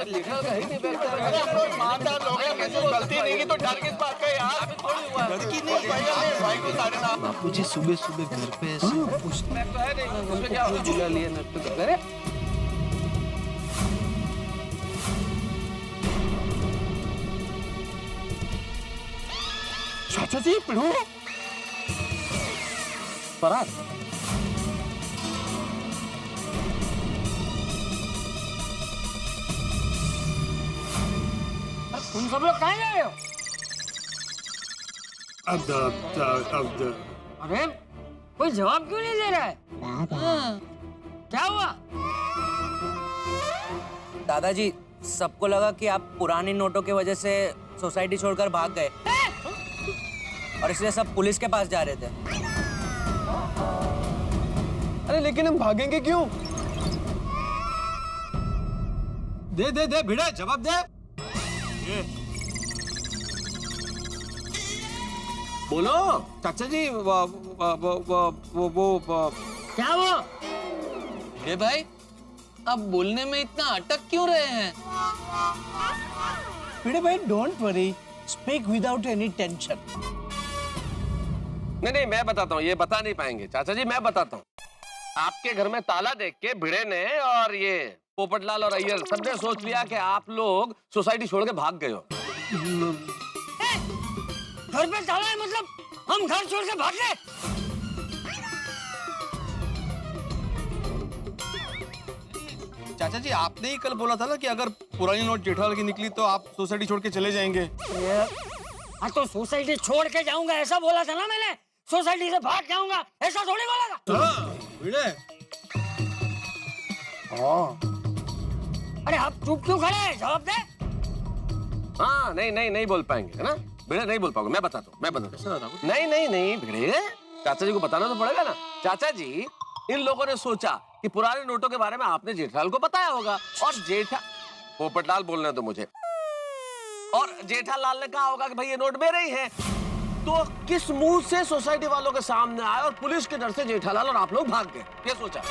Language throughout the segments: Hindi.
लिखा है ही नहीं बैग में। अरे ईमानदार लोग हैं, कैसे गलती नहीं की तो डर किस बात का यार? थोड़ी हुआ लड़की नहीं भाई को साढ़े ना। बापूजी सुबह सुबह घर पे ऐसे बैग तो है नहीं, उसमें क्या बुला लिए नट्टू का। अरे चाचा जी पिढ़ू फरार। तुम सब लोग कहाँ गए हो? अरे कोई जवाब क्यों नहीं दे रहा है? क्या हुआ? दादाजी, सबको लगा कि आप पुरानी नोटों की वजह से सोसाइटी छोड़कर भाग गए और इसलिए सब पुलिस के पास जा रहे थे। अरे लेकिन हम भागेंगे क्यों? दे भिड़ा जवाब दे। बोलो चाचा जी। वो क्या वो? ए भाई, अब बोलने में इतना अटक क्यों रहे हैं? भिड़े भाई don't worry, speak without any tension. नहीं, मैं बताता हूँ, ये बता नहीं पाएंगे। चाचा जी मैं बताता हूँ। आपके घर में ताला देख के भिड़े ने और ये पोपटलाल और अय्यर सबने सोच लिया कि आप लोग सोसाइटी छोड़ के भाग गए हो। घर पे ताला है मतलब हम घर छोड़ के भाग गए? चाचा जी आपने ही कल बोला था ना कि अगर पुरानी नोट जेठालाल की निकली तो आप सोसाइटी छोड़ के चले जाएंगे। हाँ तो सोसाइटी छोड़ के जाऊंगा ऐसा बोला था ना मैंने। सोसाइटी से भाग जाऊंगा ऐसा थोड़ी बोला था। भिड़े अरे आप चुप क्यों खड़े हैं? जवाब दे। हाँ नहीं बोल पाएंगे, है ना भिड़े? नहीं बोल पाओगे। मैं बताता हूँ। नहीं भिड़े, चाचा जी को बताना तो पड़ेगा ना। चाचा जी, इन लोगों ने सोचा कि पुराने नोटों के बारे में आपने जेठालाल को बताया होगा और पोपटलाल बोलने दो मुझे। और जेठालाल ने कहा होगा कि भाई ये नोट मेरे ही हैं। तो किस मुंह से सोसाइटी वालों के सामने आए और पुलिस के डर से जेठालाल और आप लोग भाग गए, ये सोचा।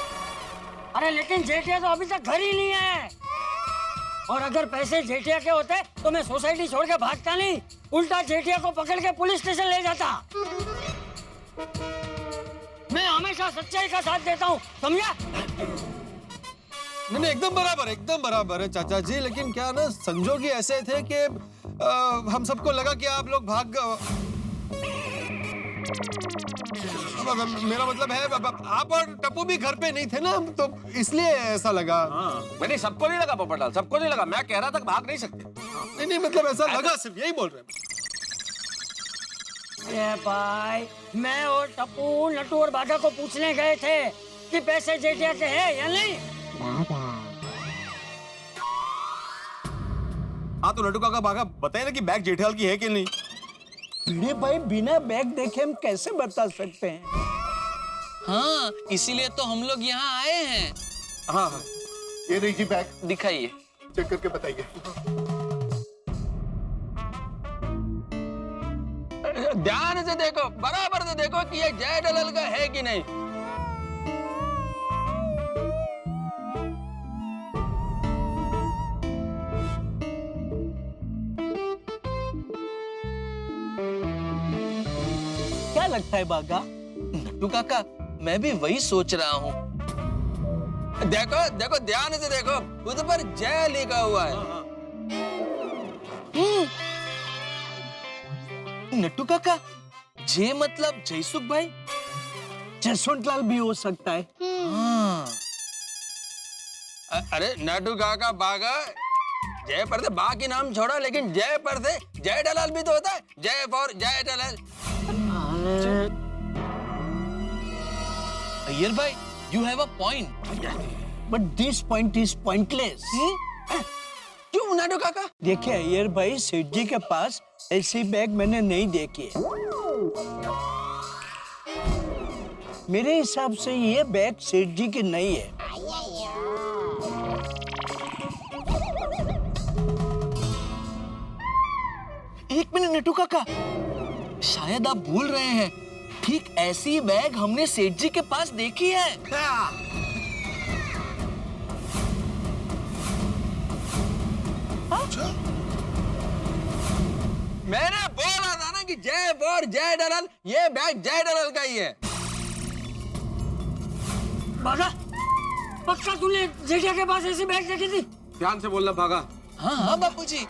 अरे लेकिन जेठिया तो अभी तक घर ही नहीं है। और अगर पैसे जेठिया के होते तो मैं सोसाइटी छोड़ के भागता नहीं, उल्टा जेठिया को पकड़ के पुलिस स्टेशन ले जाता। मैं हमेशा सच्चाई का साथ देता हूँ, समझा? नहीं एकदम बराबर है चाचा जी। लेकिन क्या ना संजोग ही ऐसे थे कि हम सबको लगा कि आप लोग भाग मेरा मतलब है आप और टप्पू भी घर पे नहीं थे ना, तो इसलिए ऐसा लगा। नहीं, सबको नहीं लगा पोपटलाल, सबको नहीं लगा। मैं कह रहा था कि भाग नहीं सकते। नहीं मतलब ऐसा लगा, सिर्फ यही बोल रहे हैं। भाई मैं और टप्पू नट्टू और बाघा को पूछने गए थे कि पैसे जेठिया के हैं या नहीं। हाँ तो नट्टू काका बाघा बताए ना कि बैग जेठालाल की है कि नहीं। भिड़े भाई बिना बैग देखे हम कैसे बता सकते हैं? हाँ, इसीलिए तो हम लोग यहाँ आए हैं। हाँ ये लीजिए बैग, दिखाइए। चेक करके बताइए। ध्यान से देखो, बराबर से देखो कि ये जेठालाल का है कि नहीं। क्या लगता है बागा? नट्टू काका, मैं भी वही सोच रहा हूँ। देखो ध्यान से देखो, उस पर जय लिखा हुआ है। नट्टू काका, जे मतलब जयसुख भाई? जसवंतलाल भी हो सकता है। हाँ। अरे नट्टू काका बागा, जय पर से बा की नाम छोड़ा, लेकिन जय पर से जेठालाल भी तो होता है। जय फॉर जेठालाल। अय्यर भाई, you have a point. But this point is pointless. क्यों नाडू काका? देखिए अय्यर भाई, सेठ जी के पास ऐसी बैग मैंने नहीं देखी है। मेरे हिसाब से ये बैग सेठ जी की नहीं है। एक मिनट नट्टू काका, शायद आप भूल रहे हैं। ठीक ऐसी बैग हमने सेठ जी के पास देखी है। मैंने बोला था ना कि जय फॉर जय दलाल, ये बैग जय दलाल का ही है। बागा, पक्का तूने जेठिया के पास ऐसी बैग देखी थी? ध्यान से बोलना भागा। हाँ बापूजी।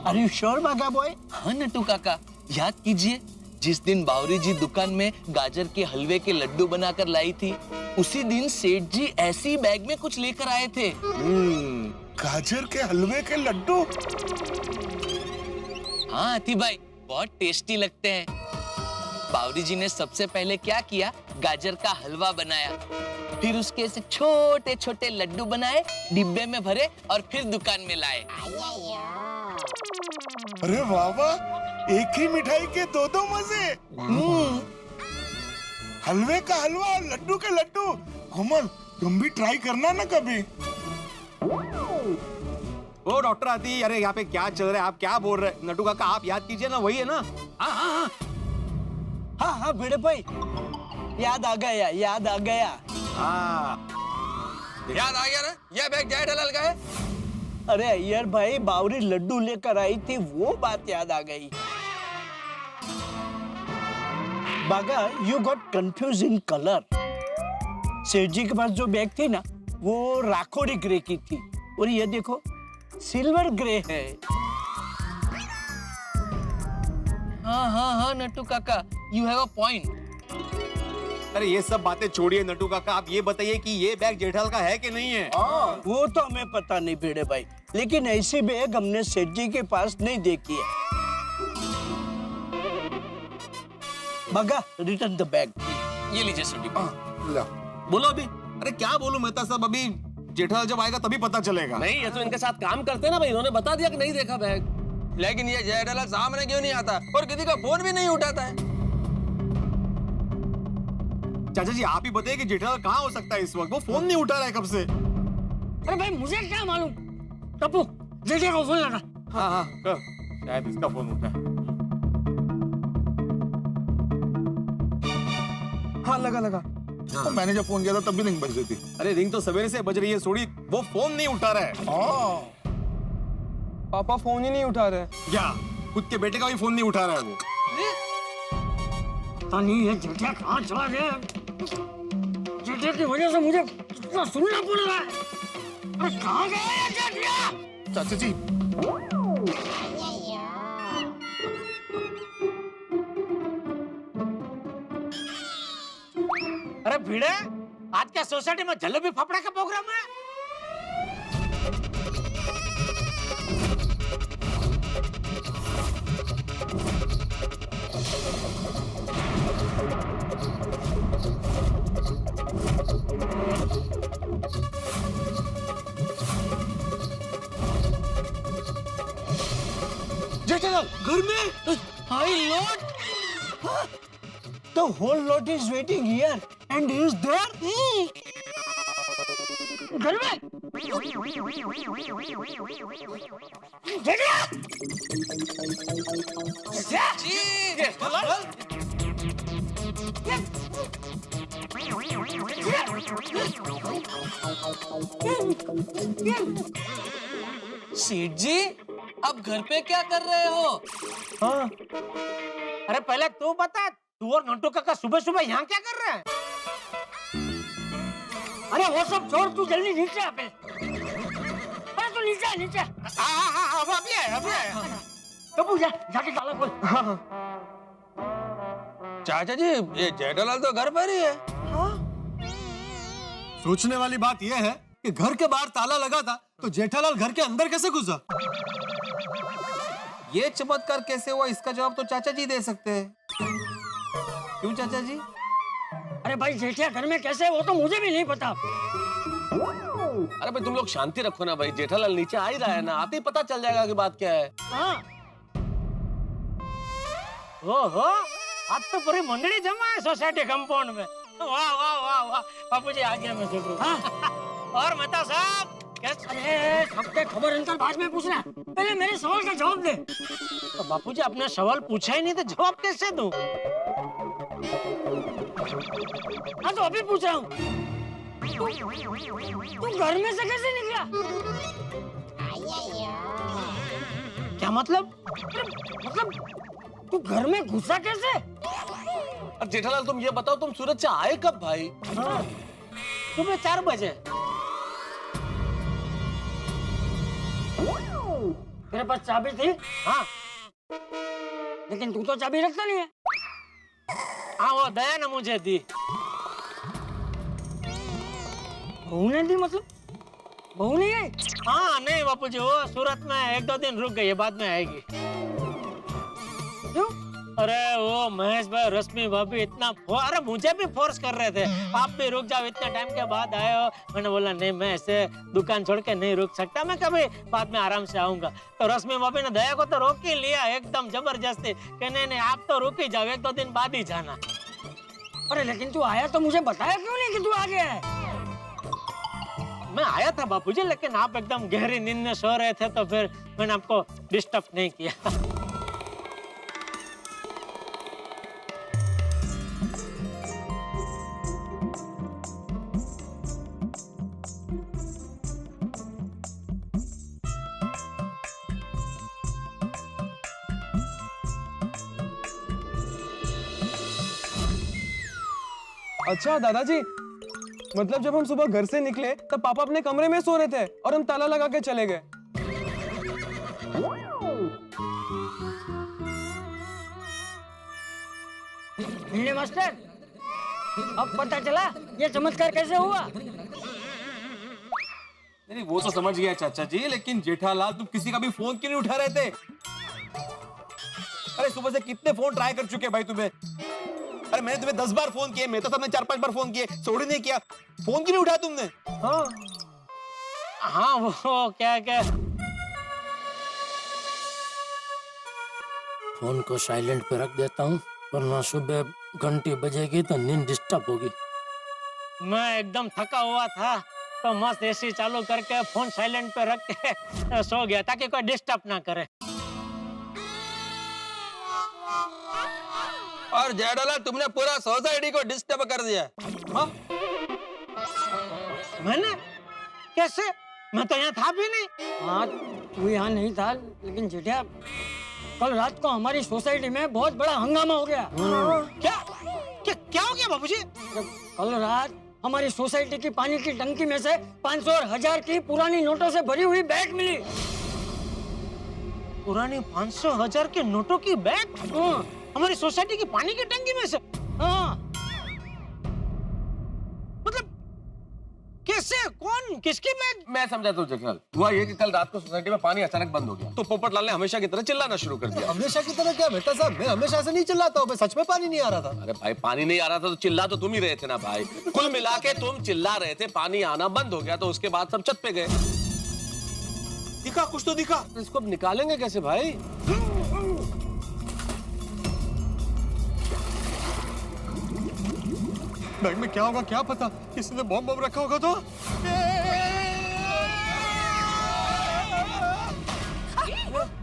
आर यू श्योर बागा बॉय? हाँ नट्टू काका, याद कीजिए जिस दिन बावरी जी दुकान में गाजर के हलवे के लड्डू बनाकर लाई थी, उसी दिन सेठ जी ऐसी बैग में कुछ लेकर आए थे। गाजर के हलवे के लड्डू? हाँ आती भाई, बहुत टेस्टी लगते हैं। बावरी जी ने सबसे पहले क्या किया, गाजर का हलवा बनाया, फिर उसके से छोटे छोटे लड्डू बनाए, डिब्बे में भरे और फिर दुकान में लाए। अरे वाह वाह, एक ही मिठाई के दो दो मजे। हलवे का हलवा और लड्डू के लड्डू। कोमल, तुम भी ट्राई करना ना कभी। ओ डॉक्टर आती, अरे यहाँ पे क्या चल रहा है, आप क्या बोल रहे हैं? नट्टू काका आप याद कीजिए ना, वही है ना? हाँ भिड़े भाई, याद आ गया, याद आ गया। हाँ याद आ गया ना, ये बैग जय दलाल का है। अरे अय्यर भाई, बावरी लड्डू लेकर आई थी, वो बात याद आ गई। बागा, you got confuse in colour. सेठ जी के पास जो बैग थी ना, वो राखोड़ी ग्रे की थी, और ये देखो सिल्वर ग्रे है। हाँ नट्टू काका, यू हैव अ पॉइंट। अरे ये सब बातें छोड़िए नट्टू काका, आप ये बताइए कि ये बैग जेठालाल का है कि नहीं है? वो तो हमें पता नहीं भिड़े भाई, लेकिन ऐसी बैग हमने सेठ जी के पास नहीं देखी है। बागा, रिटर्न द बैग। ये लीजिए सेठ जी। बोलो अभी। अरे क्या बोलूं मैं तो, सब अभी जेठालाल जब आएगा तभी पता चलेगा। नहीं, ये तो इनके साथ काम करते हैं ना भाई, इन्होंने बता दिया कि नहीं देखा बैग। लेकिन ये जय दलाल सामने क्यों नहीं आता और किसी का फोन भी नहीं उठाता है? चाचा जी आप ही बताइए कि जेठालाल कहाँ हो सकता है इस वक्त, वो फोन नहीं उठा रहा है कब से। अरे भाई मुझे क्या मालूम। टप्पू, जेठिया को फोन लगा। हाँ कर, शायद इसका फोन उठा है। हाँ लगा। तो मैंने जब फोन किया था तब भी नहीं बज रही थी। अरे रिंग तो सवेरे से बज रही है, सोड़ी वो फोन नहीं उठा रहा है। पापा फोन ही नहीं उठा रहे। क्या खुद के बेटे का भी फोन नहीं उठा रहा है वो? पता नहीं ये जेठिया कहाँ चला गया। जेठिया की वजह से मुझे कितना सुनना पड़ रहा है। अरे कहाँ गया ये जेठिया? चाचा जी, अरे भिड़े, आज क्या सोसाइटी में जलेबी फाफड़ा का प्रोग्राम है? जेठालाल घर में? हाय Lord, the whole lot is waiting here and he is there. घर में? जेठिया! जेठिया! सेठ जी, आप घर पे क्या कर रहे हो? हाँ, अरे पहले तू बता, तू और नंटू काका सुबह सुबह यहाँ क्या कर रहे हैं? अरे वो सब छोड़, तू जल्दी नीचे आ पहले। अरे तू नीचे आ, नीचे आ। हाँ, अभी आए। टप्पू जाके ताला खोल। चाचा जी, ये जय दलाल तो घर पर ही है। सोचने वाली बात यह है कि घर के बाहर ताला लगा था तो जेठालाल घर के अंदर कैसे घुसा? ये चमत्कार कैसे हुआ, इसका जवाब तो चाचा जी दे सकते हैं। क्यों चाचा जी? अरे भाई जेठिया घर में कैसे, वो तो मुझे भी नहीं पता। अरे भाई तुम लोग शांति रखो ना भाई, जेठालाल नीचे आ ही रहा है ना, आते ही पता चल जाएगा कि बात क्या है। हाँ, ओहो, आज तो पूरी मंडली जमा है सोसाइटी कंपाउंड में। वाह वाह वाह वाह, बापूजी आ गया मैं सुन रहा हूँ। और मेहता साहब कैसे? अरे सबके खबर अंतर बाद में पूछना, पहले मेरे सवाल का जवाब दे। तो बापूजी अपना सवाल पूछा ही नहीं तो जवाब कैसे दूं? हाँ तो अभी पूछ रहा हूँ, तू घर में से कैसे निकला? क्या मतलब? मतलब तू घर में घुसा कैसे? अब जेठालाल तुम ये बताओ, तुम सूरत से आए कब भाई? सुबह 4 बजे। तेरे पास चाबी थी? हाँ लेकिन तू तो चाबी रखता नहीं है। हाँ, वो दया ने मुझे दी। बहू ने दी मतलब? बहू नहीं आई? हाँ नहीं बापूजी, वो सूरत में 1-2 दिन रुक गई है, बाद में आएगी। क्यों? अरे वो महेश भाई, रश्मि भाभी इतना अरे मुझे भी फोर्स कर रहे थे, आप भी रुक जाओ, इतने टाइम के बाद आए हो। मैंने बोला नहीं, मैं ऐसे दुकान छोड़ के नहीं रुक सकता, मैं कभी बाद में आराम से आऊंगा। तो रश्मि भाभी ने दया को तो रोक ही लिया एकदम जबरदस्ती कि नहीं आप तो रुक ही जाओ, 1-2 दिन बाद ही जाना। अरे लेकिन तू आया तो मुझे बताया क्यों नहीं कि तू आ गया है? मैं आया था बापूजी, लेकिन आप एकदम गहरी नींद में सो रहे थे, तो फिर मैंने आपको डिस्टर्ब नहीं किया। अच्छा दादाजी, मतलब जब हम सुबह घर से निकले तब पापा अपने कमरे में सो रहे थे और हम ताला लगा के चले गए। भिंडे मास्टर, अब पता चला ये चमत्कार कैसे हुआ? नहीं वो तो समझ गया चाचा जी, लेकिन जेठालाल तुम किसी का भी फोन क्यों नहीं उठा रहे थे? अरे सुबह से कितने फोन ट्राई कर चुके भाई तुम्हें? अरे मैंने तुम्हें 10 बार फोन किए, मैं तो सबने 4-5 बार फोन किए, छोड़ नहीं किया। फोन क्यों नहीं उठाया तुमने? हाँ वो क्या फोन को साइलेंट पे रख देता हूँ, वरना सुबह घंटी बजेगी तो नींद डिस्टर्ब होगी। मैं एकदम थका हुआ था तो मस्त एसी चालू करके फोन साइलेंट पे रख के सो गया ताकि कोई डिस्टर्ब ना करे। और जेठालाल तुमने पूरा सोसाइटी को डिस्टर्ब कर दिया। हाँ? मैंने? कैसे? मैं तो यहाँ था भी नहीं। हाँ तू यहाँ नहीं था, लेकिन जेठिया कल रात को हमारी सोसाइटी में बहुत बड़ा हंगामा हो गया। क्या हो गया बाबूजी? कल रात हमारी सोसाइटी की पानी की टंकी में से 500 और 1000 की पुरानी नोटों से भरी हुई बैग मिली। पुरानी 500-1000 के नोटों की बैग? हमारी सोसाइटी की पानी की टंकी में से? हाँ। मतलब कैसे? कौन? किसकी बैग? मैं समझाता हूँ जेठालाल। हुआ ये कि कल रात को सोसाइटी में पानी अचानक बंद हो गया, तो पोपटलाल ने हमेशा की तरह चिल्लाना शुरू कर दिया। हमेशा की तरह क्या मेहता साहब, मैं हमेशा ऐसे नहीं चिल्लाता हूँ, मैं सच में पानी नहीं आ रहा था। अरे भाई पानी नहीं आ रहा था तो चिल्ला तो तुम ही रहे थे ना भाई। कुल मिला के तुम चिल्ला रहे थे, पानी आना बंद हो गया, तो उसके बाद सब छत पे गए। दिखा कुछ तो दिखा। इसको अब निकालेंगे कैसे भाई? बैग में क्या होगा क्या पता, किसी ने बॉम्ब रखा होगा तो।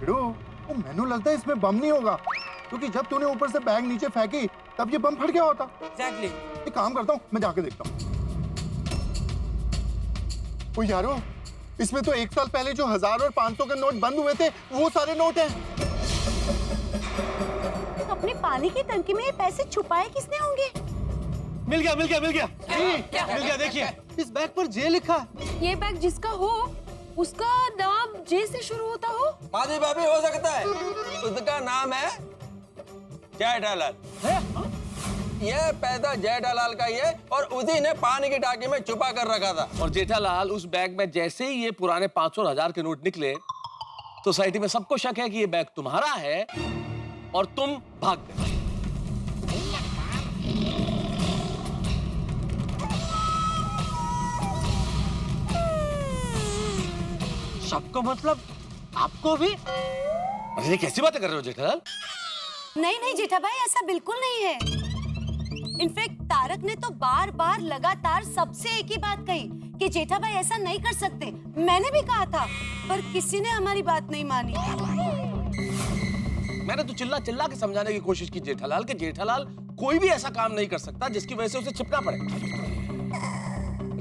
वो मैनू लगता है इसमें बम नहीं होगा, क्योंकि जब तूने ऊपर से बैग नीचे फेंकी तब ये बम फट गया होता। एग्जैक्टली। एक काम करता हूँ, मैं जाके देखता हूँ। ओ यारो, इसमें तो 1 साल पहले जो 1000 और 500 के नोट बंद हुए थे वो सारे नोट हैं। अपने पानी की टंकी में ये पैसे छुपाए किसने होंगे? मिल गया मिल गया, देखिए इस बैग पर जे लिखा। ये बैग जिसका हो उसका नाम जे से शुरू होता हो। माजी भाभी हो सकता है, उसका नाम है जेठालाल। ये पैसा जेठालाल का ही है और उसी ने पानी की टाकी में छुपा कर रखा था। और जेठालाल उस बैग में जैसे ही ये पुराने 500 और 1000 के नोट निकले, सोसाइटी में सबको शक है कि ये बैग तुम्हारा है और तुम भाग गए। सबको मतलब आपको भी? अरे ये कैसी बातें कर रहे हो जेठालाल? नहीं जेठा भाई, ऐसा बिल्कुल नहीं है। इनफैक्ट तारक ने तो बार बार लगातार सबसे एक ही बात कही कि जेठा भाई ऐसा नहीं कर सकते। मैंने भी कहा था, पर किसी ने हमारी बात नहीं मानी। मैंने तो चिल्ला चिल्ला के समझाने की कोशिश की जेठालाल कि जेठालाल कोई भी ऐसा काम नहीं कर सकता जिसकी वजह से उसे छिपना पड़े।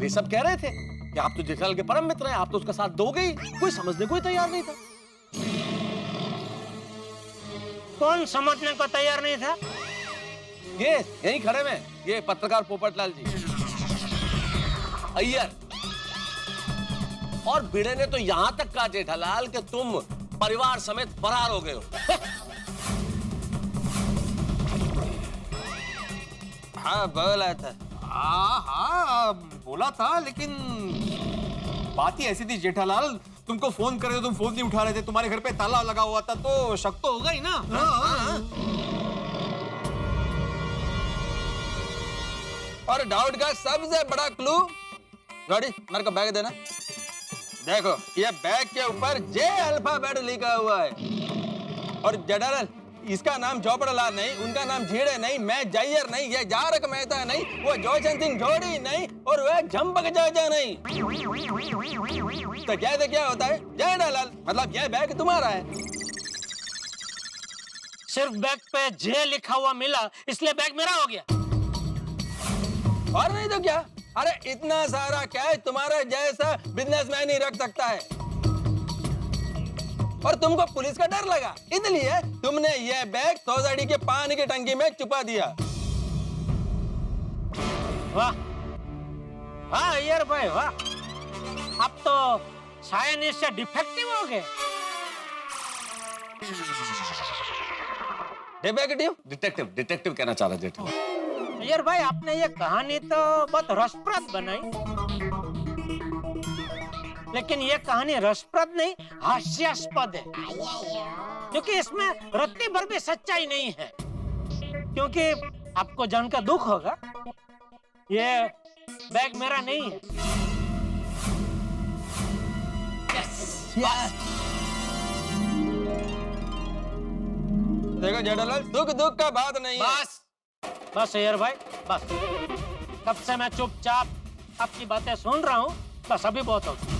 ये सब कह रहे थे कि आप तो जेठालाल के परम मित्र हैं, आप तो उसका साथ दोगे ही। कोई समझने को ही तैयार नहीं था। कौन समझने को तैयार नहीं था? ये यहीं खड़े में, ये पत्रकार पोपटलाल जी, अय्यर। और भिड़े ने तो यहां तक कहा जेठालाल कि तुम परिवार समेत फरार हो गए हो। हाँ बोला था। हाँ बोला था, लेकिन बात ही ऐसी थी जेठालाल, तुमको फोन करे तो तुम फोन नहीं उठा रहे थे, तुम्हारे घर पे ताला लगा हुआ था, तो शक तो होगा ही ना। और डाउट का सबसे बड़ा क्लू, गाड़ी मेरे को बैग देना। देखो ये बैग के ऊपर जे अल्फाबेट लिखा हुआ है। और जेठालाल, इसका नाम चौपड़लाल नहीं, उनका नाम झीड़े नहीं, मैं जय्यर नहीं, ये जारक मेहता नहीं, वो जोशन सिंह जोड़ी नहीं, और वह झंपक चाचा नहीं। तो क्या होता है जेठालाल, मतलब यह बैग तुम्हारा है। सिर्फ बैग पे जे लिखा हुआ मिला, इसलिए बैग मेरा हो गया। और नहीं तो क्या, अरे इतना सारा कैश तुम्हारा जैसा बिजनेसमैन ही रख सकता है। और तुमको पुलिस का डर लगा, इसलिए तुमने यह बैग सोसाइटी के पानी की टंकी में छुपा दिया। वाह वाह अय्यर भाई वाह, अब तो साइंस से डिफेक्टिव हो गए। डिटेक्टिव डिटेक्टिव कहना चाह रहा जेठालाल। अय्यर भाई, आपने ये कहानी तो बहुत रसप्रद बनाई, लेकिन ये कहानी रसप्रद नहीं, हास्यास्पद है, क्योंकि इसमें रत्ती भर भी सच्चाई नहीं है। क्योंकि आपको जानकर दुख होगा, ये बैग मेरा नहीं है। देखो जेठालाल, दुख का बात नहीं है। बस अय्यर भाई बस, कब से मैं चुपचाप आपकी बातें सुन रहा हूँ, बस अभी बहुत हो गया।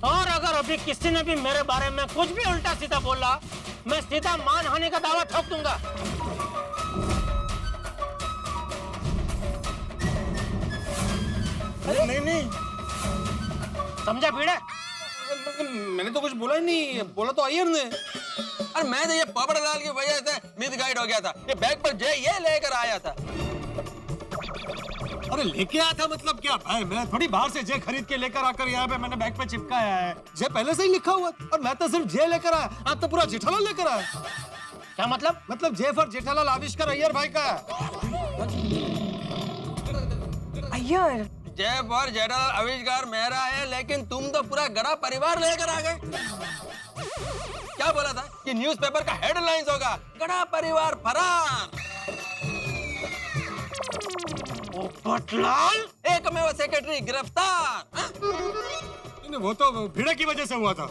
और अगर अभी किसी ने भी मेरे बारे में कुछ भी उल्टा सीधा बोला, मैं सीधा मानहानि का दावा ठोक दूंगा। नहीं समझा भिड़े? मैंने तो कुछ बोला ही नहीं, बोला तो अय्यर ने। अरे मैं तो ये पोपटलाल की वजह से मिसगाइड हो गया था, ये बैग पर जे ये लेकर आया था। अरे लेके आया था मतलब क्या भाई, मैं थोड़ी बाहर से जे खरीद के लेकर आकर यहाँ पे मैंने बैग पे चिपकाया है। जे पहले से ही लिखा हुआ था, और मैं तो सिर्फ जे लेकर आया, आप तो पूरा जेठालाल लेकर आया। क्या मतलब? मतलब जे फॉर जेठालाल आविष्कार अय्यर भाई का है। अय्यर, जय फॉर जेठालाल आविष्कार मेरा है, लेकिन तुम तो पूरा गड़ा परिवार लेकर आ गए। क्या बोला था कि न्यूज़पेपर का हेडलाइंस होगा, गड़ा परिवार फरार। पोपटलाल, एकमेव सेक्रेटरी गिरफ्तार। वो तो भिड़े की वजह से हुआ था।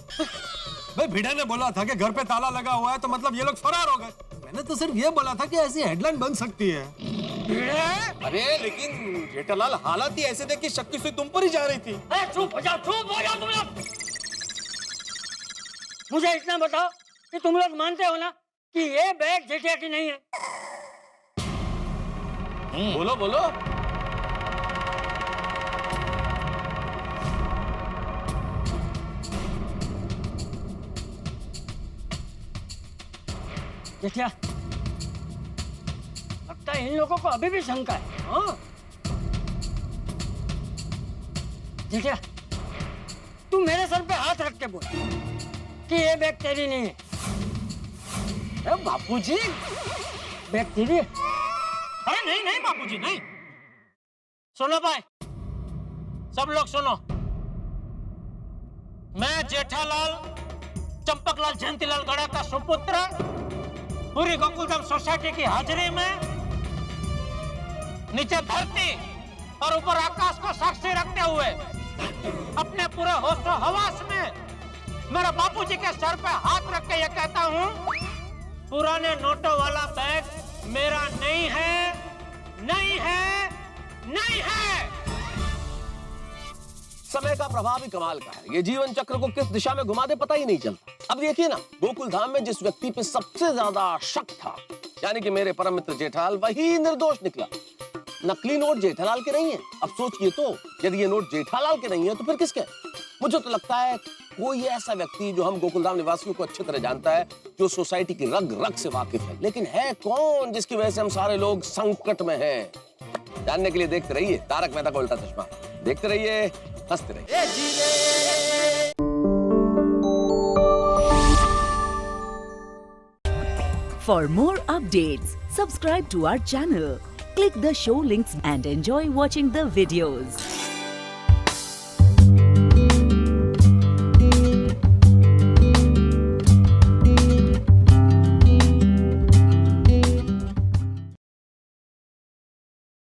भाई भिड़े ने बोला था कि घर पे ताला लगा हुआ है, तो मतलब ये लोग फरार हो गए। मैंने तो सिर्फ ये बोला था कि ऐसी हेडलाइन बन सकती है। अरे लेकिन जेठालाल, हालात ही ऐसे थे कि शक की सुई तुम पर ही जा रही थी। चुप हो जाओ तुम लोग। मुझे इतना बताओ कि तुम लोग मानते हो ना कि ये बैग जेठिया की नहीं है? बोलो बोलो। जेठिया, लगता है इन लोगों को अभी भी शंका है। हाँ जेठिया, तू मेरे सर पे हाथ रख के बोल कि ये बैग तेरी नहीं है। बापूजी, बैग तेरी है? अरे नहीं नहीं बापूजी नहीं। सुनो भाई, सब लोग सुनो। मैं जेठालाल चंपकलाल जयंतीलाल गड़ा का सुपुत्र पूरी गोकुलधाम सोसाइटी की हाजिरी में नीचे धरती और ऊपर आकाश को साक्षी रखते हुए अपने पूरे होश और हवास में मेरे बापूजी के सर पे हाथ रख के ये कहता हूँ, पुराने नोटों वाला बैग मेरा नहीं है, नहीं है, नहीं है। समय का प्रभाव ही कमाल का है, ये जीवन चक्र को किस दिशा में घुमा दे पता ही नहीं चलता। अब देखिए ना, गोकुल धाम में जिस व्यक्ति पे सबसे ज्यादा शक था, यानी कि मेरे परम मित्र जेठालाल, वही निर्दोष निकला। नकली नोट जेठालाल के नहीं है। अब सोचिए तो, यदि ये नोट जेठालाल के नहीं है तो फिर किसके? मुझे तो लगता है कोई ऐसा व्यक्ति जो हम गोकुलधाम निवासियों को अच्छी तरह जानता है, जो सोसाइटी की रग रग से वाकिफ है। लेकिन है कौन जिसकी वजह से हम सारे लोग संकट में हैं? जानने के लिए देखते रहिए तारक मेहता का उल्टा चश्मा। देखते रहिए, हंसते रहिए। For more updates, subscribe to our channel, click the show links and enjoy watching the videos.